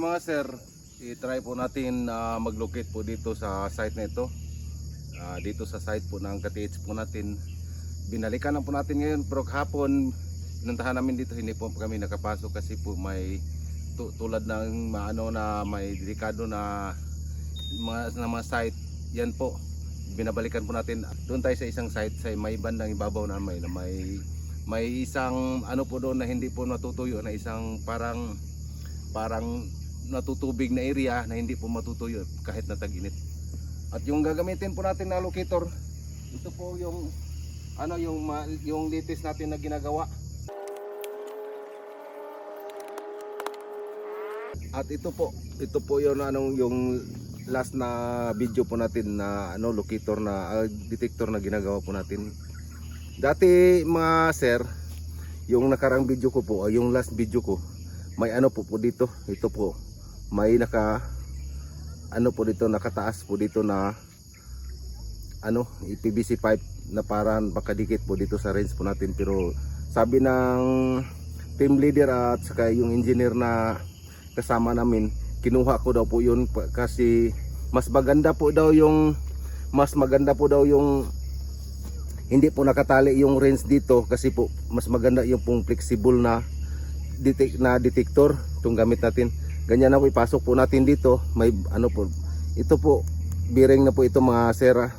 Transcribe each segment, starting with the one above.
mga sir, i-try po natin mag-locate po dito sa site na ito. Dito sa site po ng KTH po natin. Binalikan na po natin ngayon, pero hapon pinuntahan namin dito, hindi po kami nakapasok kasi po may tulad ng na may delikado na mga site. Yan po, binabalikan po natin. Doon tayo sa isang site sa may bandang ibabaw na may isang po doon na hindi po natutuyo, na isang parang natutubig na area na hindi po matutuyo kahit na tag-init. At yung gagamitin po natin na locator, ito po yung yung latest natin na ginagawa. At ito po yung yung last na video po natin na locator na detector na ginagawa po natin. Dati mga sir, yung nakarang video ko po, yung last video ko, may po dito. Ito po, may nakataas po dito na PVC pipe na parang makadikit po dito sa range po natin. Pero sabi ng team leader at saka yung engineer na kasama namin, kinuha ko daw po yun kasi mas maganda po daw yung hindi po nakatali yung range dito, kasi po mas maganda yung pong flexible na detector itong gamit natin. Ganyan na po, ipasok po natin dito. May po, ito po bearing na po ito mga sera,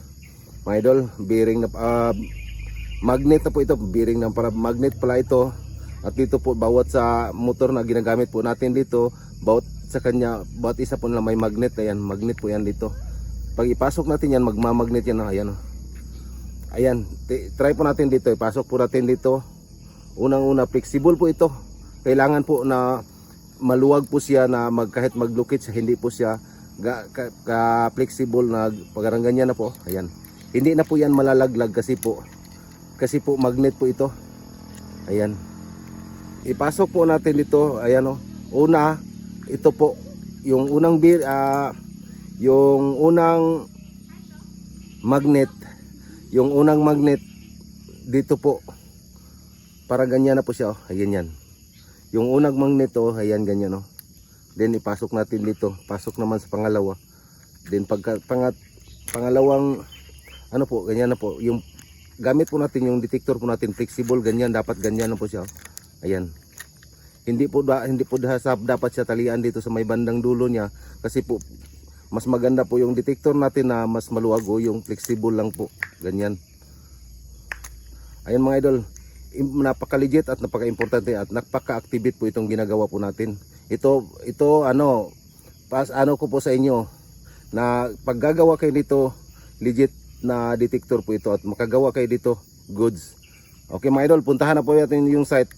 mga idol, bearing na magnet na po ito, bearing na para magnet pala ito. At dito po bawat sa motor na ginagamit po natin dito, bawat sa kanya, bawat isa po na may magnet na yan, magnet po yan dito. Pag ipasok natin yan, magmamagnet yan. Ayan, try po natin dito, ipasok po natin dito. Unang-una, flexible po ito. Kailangan po na maluwag po siya na kahit maglukit siya, hindi po siya ka-flexible na pagkarang ganyan na po. Ayan. Hindi na po yan malalaglag kasi po magnet po ito. Ayan. Ipasok po natin dito. Ayan Una, ito po yung unang magnet. Yung unang magnet dito po. Parang ganyan na po siya. Ayan yan. Yung unang magnet ayan ganyan Then ipasok natin dito. Pasok naman sa pangalawa. Then pangalawang po, ganyan na po. Yung gamit po natin, yung detector po natin, flexible, ganyan, dapat ganyan na po siya. Ayan. Hindi po dapat siya talian dito sa may bandang dulo niya, kasi po mas maganda po yung detector natin na mas maluwag yung flexible lang po. Ganyan. Ayan mga idol. Napaka-legit at napaka-importante at napaka-activate po itong ginagawa po natin. Ito ko po sa inyo na paggagawa kayo dito, legit na detector po ito at makagawa kayo dito, goods. Okay mga idol, puntahan na po natin yung site.